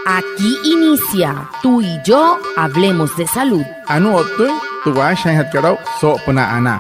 Aquí inicia Tú y Yo Hablemos de Salud. Anu otoy, tu washan hatkarao so puna ana.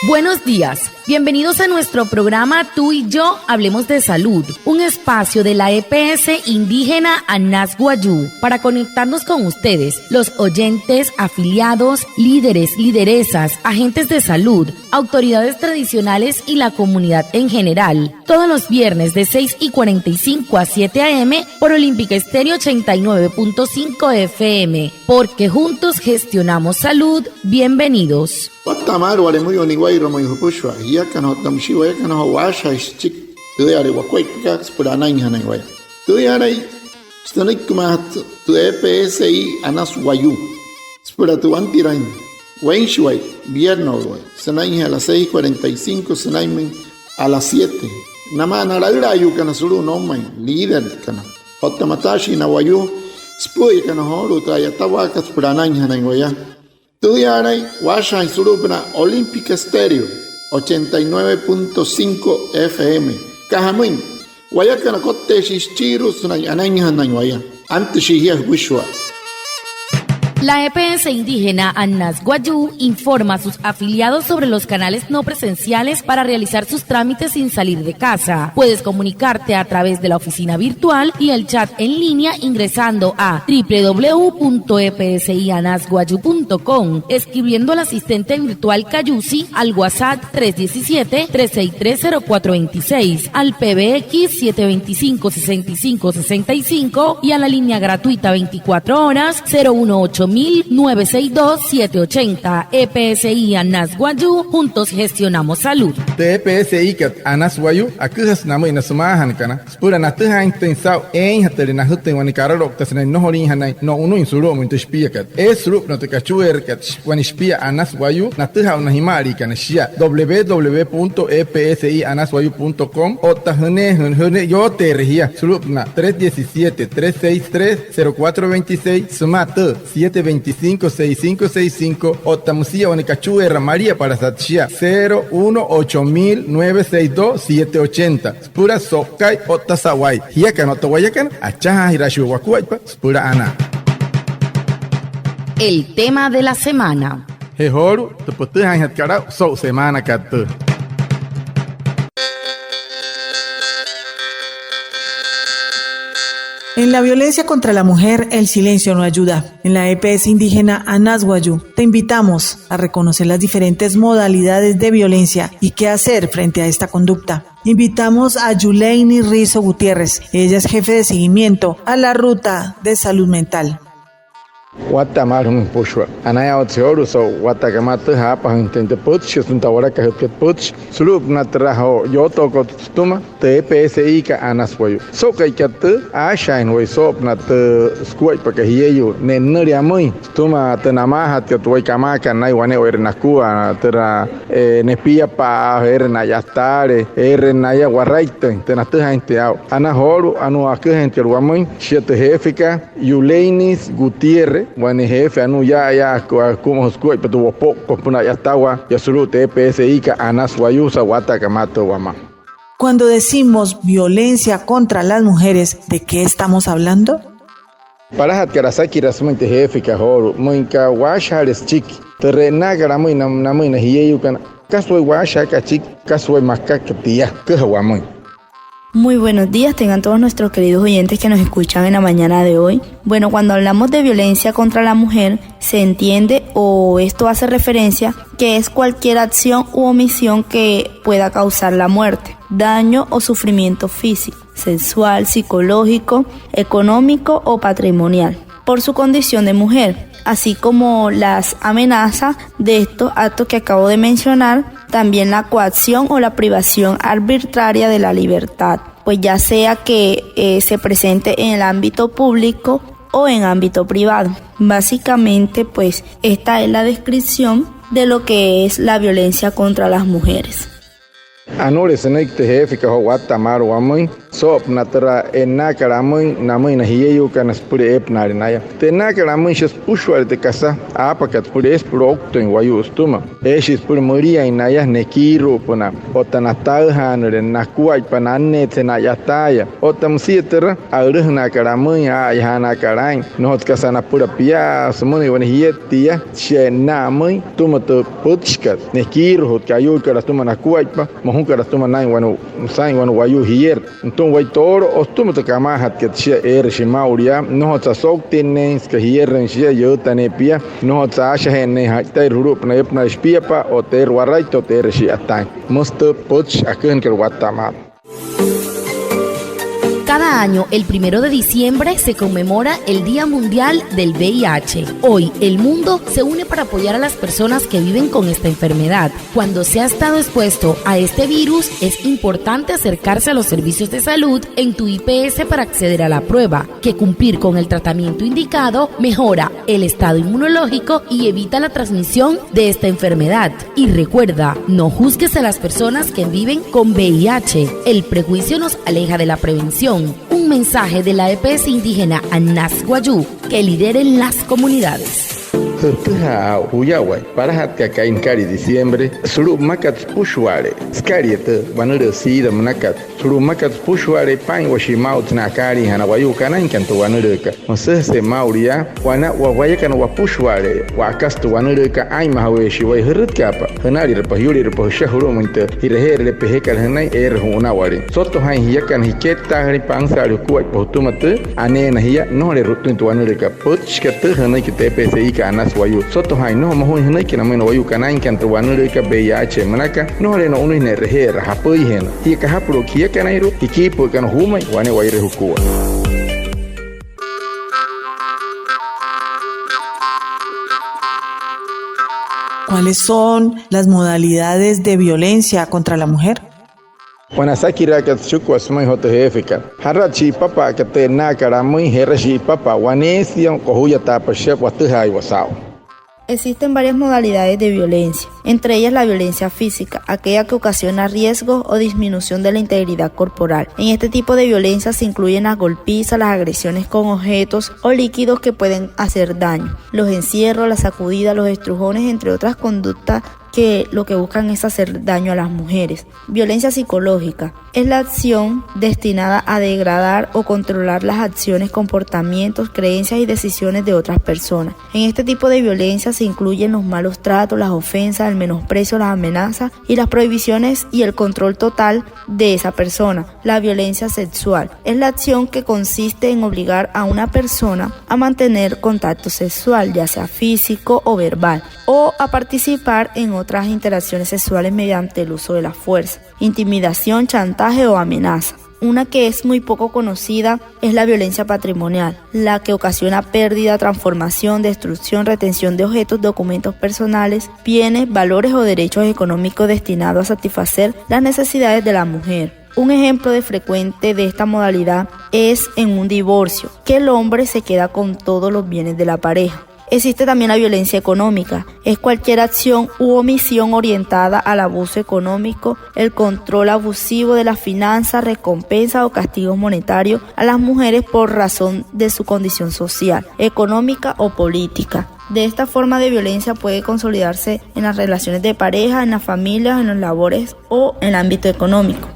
Buenos días, bienvenidos a nuestro programa Tú y Yo Hablemos de Salud, un espacio de la EPS indígena Anas Guayú para conectarnos con ustedes, los oyentes, afiliados, líderes, lideresas, agentes de salud, autoridades tradicionales y la comunidad en general. Todos los viernes de 6:45 a 7 a.m. por Olímpica Estéreo 89.5 FM, porque juntos gestionamos salud. Bienvenidos. Tamar wale muy oniguay romo yupushwa ya kana tamshiwa ya kana washa chik tuyare wakwai kaks purana inhana waya tuyare stonik kumat tu EPSI Anas Guayú spura tu antirain wenshwai vierno sanai a las 6:45 sanai a las 7 nama naralra yu kana suru no mai líder kana hotamatashi na wayu spui kana holu traya tawakas purana inhana waya Tudiaray, Washa y Surupna, Olímpica Estéreo, 89.5 FM. Cajamuin, Guayacana Cote Shichiru, Sunayananya Nanguaya, antes Shihia Wishwa. La EPS indígena Anas Guayú informa a sus afiliados sobre los canales no presenciales para realizar sus trámites sin salir de casa. Puedes comunicarte a través de la oficina virtual y el chat en línea ingresando a www.epsianasguayu.com, escribiendo al asistente virtual Cayusi al WhatsApp 317-363-0426, al PBX 725-6565 y a la línea gratuita 24 horas 018-962-780. EPSI Anas Guayú, juntos gestionamos salud. Te EPSI kat Anas Guayú, akuhas namu ina sumahan kana. Spura natuha intensao hateri na huten wani kararok tasna no horin hanai no unu insuro mu intespia kat. Esrup no te kachuer kat wani spia Anas Guayú natuha una himari kana shia www.epsianasguayu.com o tahne yo te regia surupna 317-363-0426 sumata 725-6565 o tamusia Onecachuera María para Satchia 018-962-780 Spura Sokai o Tasawai Hiakan o Tawayakan Achaja Hirashu Wakuaipa Spura Ana. El tema de la semana. Hehoru te potejan hatkarao so semana katu. En la violencia contra la mujer, el silencio no ayuda. En la EPS indígena Anas Guayú, te invitamos a reconocer las diferentes modalidades de violencia y qué hacer frente a esta conducta. Invitamos a Yuleini Rizo Gutiérrez. Ella es jefe de seguimiento a la ruta de salud mental. Guatemala pushwa anaya otseoru so Guatemala hapa intente putsch suntawara ka hutket putsch sulup natraho yoto ko tuma TPSI ka Anas Guayú so kai kat ashain way so nat skuai pa ka hiyu nenri amoi tuma tenama hat ka toy kama ka nai wane ernakua tera nepia pa erna yastare erna ya warraite tenatu gente anahoru anu akente ruamoi siete jefika Yuleinis Gutiérrez Wani jefe anu ya como escuela pero tuvo poco puna ya estaba ya solo TPSI ka Anas Guayú Sawata Kamato Wama. Cuando decimos violencia contra las mujeres, ¿de qué estamos hablando? Para Hatkarasaki rasmente jefe ka horu moinka washa les chiki terrenagara muy na hiyeyu kana kasoi washa ka chiki kasoi makaka tia kahawamoi. Muy buenos días, tengan todos nuestros queridos oyentes que nos escuchan en la mañana de hoy. Bueno, cuando hablamos de violencia contra la mujer, se entiende o esto hace referencia que es cualquier acción u omisión que pueda causar la muerte, daño o sufrimiento físico, sexual, psicológico, económico o patrimonial, por su condición de mujer, así como las amenazas de estos actos que acabo de mencionar, también la coacción o la privación arbitraria de la libertad, pues ya sea que se presente en el ámbito público o en ámbito privado. Básicamente, pues esta es la descripción de lo que es la violencia contra las mujeres. Anore senek te jefe ka wata maru amoi sop natara enaka ramoi namoi na hiyeyu kana spure epnari naya te naka ramoi shas pushwar te kasa apa kat pure sprokto en wayu stuma eshi spure moria inaya nekiro pona otanatal hanre nakuai pananne te naya taya otam sietera alrhna karamoi ayana karain not kasana pura pia somoni wan hiyetia shena moi tumato putchka nekiro hot kayu kara tuma nakuai pa mohun tuma nai wanu sai wanu wayu hier ton wai toro ostuma to kama hat ket sia shimauria no ta sok tinne ska hier sia yotane pia no ta sha henne hatai rurup na epna spia pa o ter warai to ter sia atai most poch aken ker watama. Cada año, el 1 de diciembre, se conmemora el Día Mundial del VIH. Hoy, el mundo se une para apoyar a las personas que viven con esta enfermedad. Cuando se ha estado expuesto a este virus, es importante acercarse a los servicios de salud en tu IPS para acceder a la prueba, que cumplir con el tratamiento indicado mejora el estado inmunológico y evita la transmisión de esta enfermedad. Y recuerda, no juzgues a las personas que viven con VIH. El prejuicio nos aleja de la prevención. Un mensaje de la EPS indígena Anas Guayú, que lideren las comunidades. Tuha huyawai para hat ka kain kari diciembre suru makat pushware skariete wanure sida manakat suru makat pushware pain washimaut na kari hana wayu kana inkanto wanure ka mose mauria wana wawaya kana wa pushware wa kastu wanure ka ai mahawe shi wai hurut kapa hanari repa yuri repa shahuru minte ireher le pehekal hanai huna wari soto hai hiyakan hiketa hari pangsaru kuai potumate ane na hiya no le rutun wanure ka puchkate hanai kite psi kana wayu soto hai no mo hinai kina meno wayu kana inkanto wanure ka VIH manaka no le no unu ne reher hapoi hen hi ka hapro kia kana iru ikipo kana humai wane waire hukua. ¿Cuáles son las modalidades de violencia contra la mujer? Wanasaki rakat chukwa smai hoto hefika harachi papa kate nakara muy herashi papa wanesion kohuya tapa shep watuhai wasao. Existen varias modalidades de violencia, entre ellas la violencia física, aquella que ocasiona riesgo o disminución de la integridad corporal. En este tipo de violencia se incluyen las golpizas, las agresiones con objetos o líquidos que pueden hacer daño, los encierros, las sacudidas, los estrujones, entre otras conductas que lo que buscan es hacer daño a las mujeres. Violencia psicológica es la acción destinada a degradar o controlar las acciones, comportamientos, creencias y decisiones de otras personas. En este tipo de violencia se incluyen los malos tratos, las ofensas, el menosprecio, las amenazas y las prohibiciones y el control total de esa persona. La violencia sexual es la acción que consiste en obligar a una persona a mantener contacto sexual, ya sea físico o verbal, o a participar en otras interacciones sexuales mediante el uso de la fuerza, intimidación, chantaje o amenaza. Una que es muy poco conocida es la violencia patrimonial, la que ocasiona pérdida, transformación, destrucción, retención de objetos, documentos personales, bienes, valores o derechos económicos destinados a satisfacer las necesidades de la mujer. Un ejemplo frecuente de esta modalidad es en un divorcio, que el hombre se queda con todos los bienes de la pareja. Existe también la violencia económica. Es cualquier acción u omisión orientada al abuso económico, el control abusivo de las finanzas, recompensa o castigos monetarios a las mujeres por razón de su condición social, económica o política. De esta forma de violencia puede consolidarse en las relaciones de pareja, en las familias, en los labores o en el ámbito económico.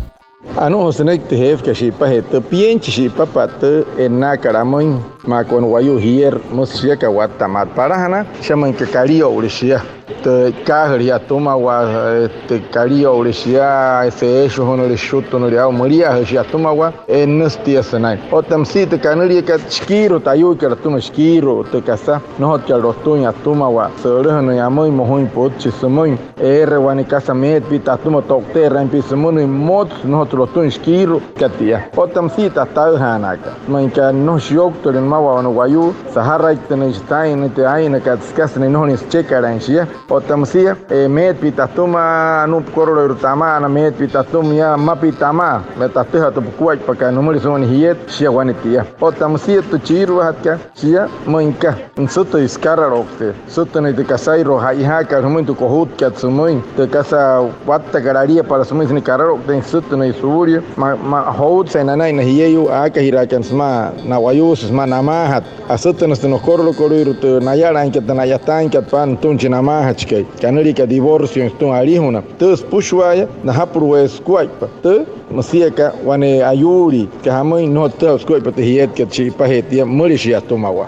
Ano senek te hef ka shipa he te pienchi shipa pat enna karamoin ma kon wayu hier musia ka wata mat parahana shaman ka kario urisia te kahria toma wa te kario urisia ese esho hono le shuto no ya maria ha toma wa enustia sanai otam si te kanuri ka skiro tayu ka tuma skiro te kasa no hot ka rotunya toma wa sore no ya moi mohoi pot chismoin wani kasa met pita tuma tokte rampi semoni mot no rotun skiro katia otam si ta hanaka man ka no shiok to mawa no wayu sahara itne stain te aina ka skas ne no ni chekaran shia otamsia met pitatuma anu korolo utama na met pitatum ya mapitama metatuha to kuat pakai nomor suan hiet sia wanitia otamsia tu chiru hatka sia moinka suto iskara rokte suto ne de kasai ro haiha ka muito kohut ka sumoi de casa watta gararia para sumoi ni kararo de suto ne surio ma hout senana na hieu aka hirakan sma na wayus sma namahat asuto no korolo koriro to nayara que tanayatan que pan tunchina mahachke kanuri ka divorcio stun arihuna tus pushwaya na hapru eskuaipa te masiaka wane ayuri que hamoi no te eskuaipa te hiet que chi pahetia murishia tomawa.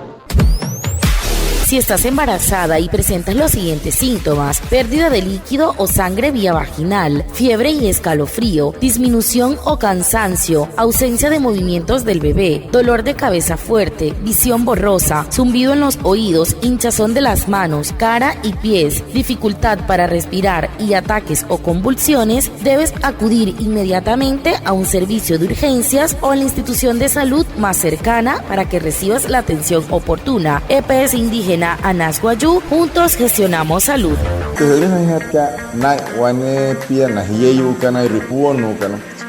Si estás embarazada y presentas los siguientes síntomas: pérdida de líquido o sangre vía vaginal, fiebre y escalofrío, disminución o cansancio, ausencia de movimientos del bebé, dolor de cabeza fuerte, visión borrosa, zumbido en los oídos, hinchazón de las manos, cara y pies, dificultad para respirar y ataques o convulsiones, debes acudir inmediatamente a un servicio de urgencias o a la institución de salud más cercana para que recibas la atención oportuna. EPS Indígena Anasguayú, juntos gestionamos salud.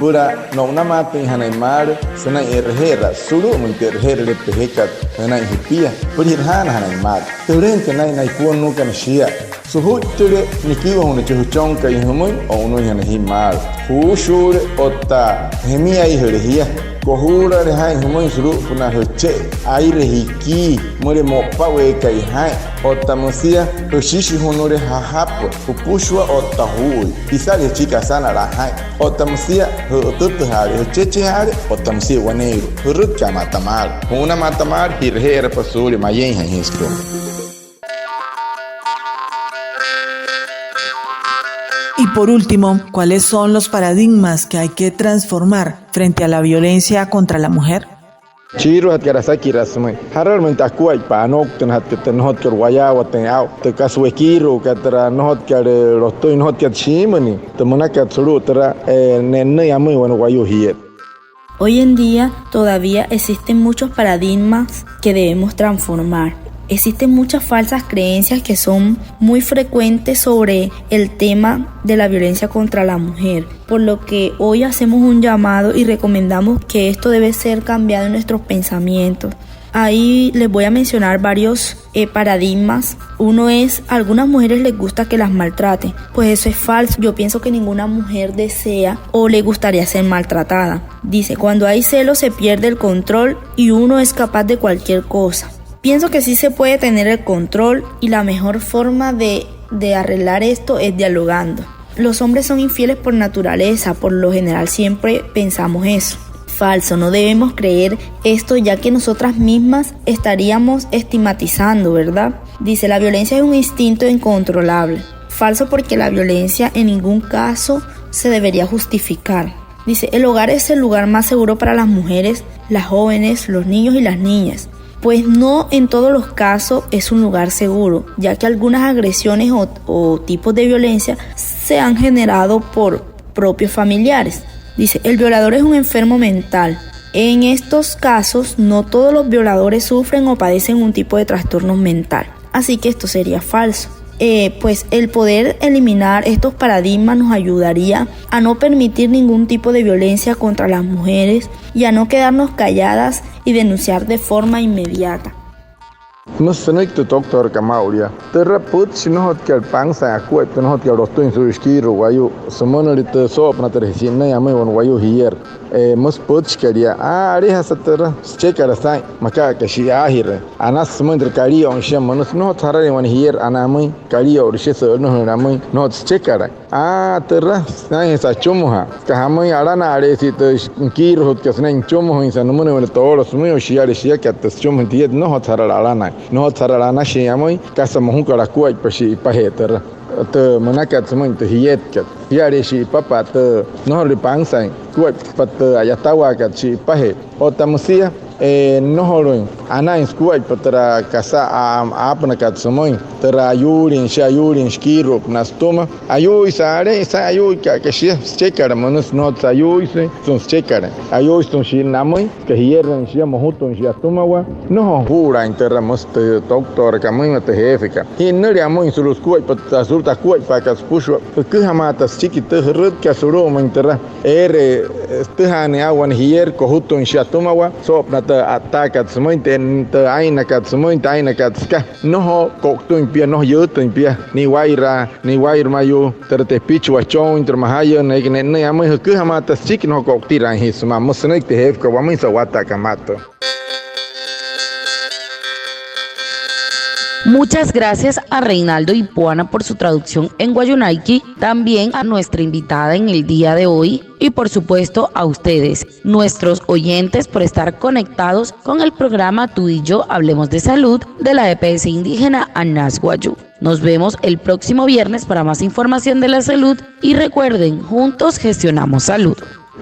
Pura no una mata en Hanaimar, sena erhera, sulu munterher le pehekat, na hipia, purir hana Hanaimar. Turente na ipon no kan shia. Suhuture nikiwa hune chuchonka ihumui o uno Hanahimar. Hushur ota, hemia ihurehia. Kohura rehai humoi suru puna hoche aire hiki more mopa weka ihai otamusia toshishi honore hahapo upushwa otahui isali chika sana rahai otamusia hututu hari hocheche hari otamusia waneiro hurutcha matamar una matamar hirhera pasuri mayen histo. Y por último, ¿cuáles son los paradigmas que hay que transformar frente a la violencia contra la mujer? Chiru hat karasaki rasmai haralmente akuai panok ten hat ten hot ker wayawa ten au te kaswekiru katra nohot ker rostoi nohot ker chimani te monaka tsuru tra nenne yamui wan wayu hiet. Hoy en día todavía existen muchos paradigmas que debemos transformar. Existen muchas falsas creencias que son muy frecuentes sobre el tema de la violencia contra la mujer, por lo que hoy hacemos un llamado y recomendamos que esto debe ser cambiado en nuestros pensamientos. Ahí les voy a mencionar varios paradigmas. Uno es: a algunas mujeres les gusta que las maltraten. Pues eso es falso. Yo pienso que ninguna mujer desea o le gustaría ser maltratada. Dice: cuando hay celos se pierde el control y uno es capaz de cualquier cosa. Pienso que sí se puede tener el control y la mejor forma de arreglar esto es dialogando. Los hombres son infieles por naturaleza, por lo general siempre pensamos eso. Falso, no debemos creer esto, ya que nosotras mismas estaríamos estigmatizando, ¿verdad? Dice: la violencia es un instinto incontrolable. Falso, porque la violencia en ningún caso se debería justificar. Dice: el hogar es el lugar más seguro para las mujeres, las jóvenes, los niños y las niñas. Pues no en todos los casos es un lugar seguro, ya que algunas agresiones o tipos de violencia se han generado por propios familiares. Dice: el violador es un enfermo mental. En estos casos, no todos los violadores sufren o padecen un tipo de trastorno mental. Así que esto sería falso. Pues el poder eliminar estos paradigmas nos ayudaría a no permitir ningún tipo de violencia contra las mujeres y a no quedarnos calladas y denunciar de forma inmediata. No se necesita doctor Kamauria. Terra put si no hot kel pangsa akuet no hot kel rosto in su skiru wayu somonolite sop na terhin na yamai wan wayu hier. Mus put kelia ari hasatra chekara sai maka ka shi ahir anas mondr kali on shem manus no tharare wan hier anamai kali or she so no ramai no chekara terra sai sa chumuha ka hamai arana are si to kir hot ka sai chumuha insan no ne toros meu shi are shi ka tas chumuh diet no hot harara arana no tararana shi amoi casa mohukara kuai pashi paheter te manaka tsmon te hiet kat yare shi papa te no ri pangsai kuai pat ayatawa kat shi pahe otamusia no horoin ana inskuai patra kasa apna katsumoin tra ayurin shayurin skiro nastuma ayu isare sa ayu ka shia chekara manos not ayu se son chekara ayu son shinamoi que hierran shia mohuton shia tumawa no hura interramos te doctor kamin te jefika hinri amoin sulus kuai patra surta kuai pakas pusho que hamatas chiquito rut ka suru interra stehane awan hier kohuton shia tumawa sopna te ataka tsmointe te aina katsmointe aina katska no koktun pia no yutun pia ni waira mayu terte pichwa chon intermahayo ne amoi que hamatas chiqui no koktiran hisma musnek te hef ko wami sawata kamato. Muchas gracias a Reinaldo Ipuana por su traducción en Guayunaiki, también a nuestra invitada en el día de hoy y por supuesto a ustedes, nuestros oyentes, por estar conectados con el programa Tú y Yo Hablemos de Salud de la EPS indígena Anas Guayú. Nos vemos el próximo viernes para más información de la salud y recuerden, juntos gestionamos salud.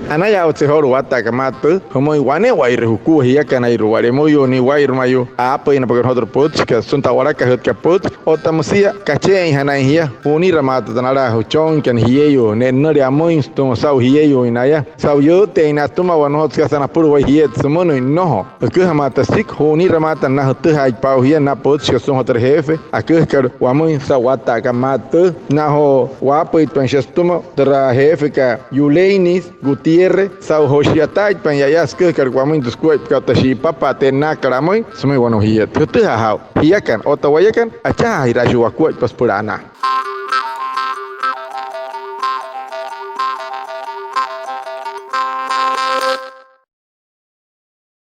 Anaya otsehor wata kamatu como iguane waire huku hiya kana iruare moyo ni wair mayo apa ina pagar otro pot que sunta wara ka hot kapot otamusia kache hana hiya uni ramata tanara huchon kan hiyeyo ne nori amoin sto sau hiyeyo inaya sau yo te ina tuma wano hot sana puru wa hiyet sumono no que hamata sik uni ramata na hot hai pau hiya na pot que son otro jefe akeh kar wamoin sawata kamatu na ho wapo itpanshestuma tra jefe ka yuleinis Gutierre, Sao Hoshiatai, Panyayas, Kirkwamin, the Squid, Katashi, Papa, Tena, Karamoy, Sumi, one of here. Tutuhao, Hiakan, Otawayakan, Acha, Hiraju, Paspurana.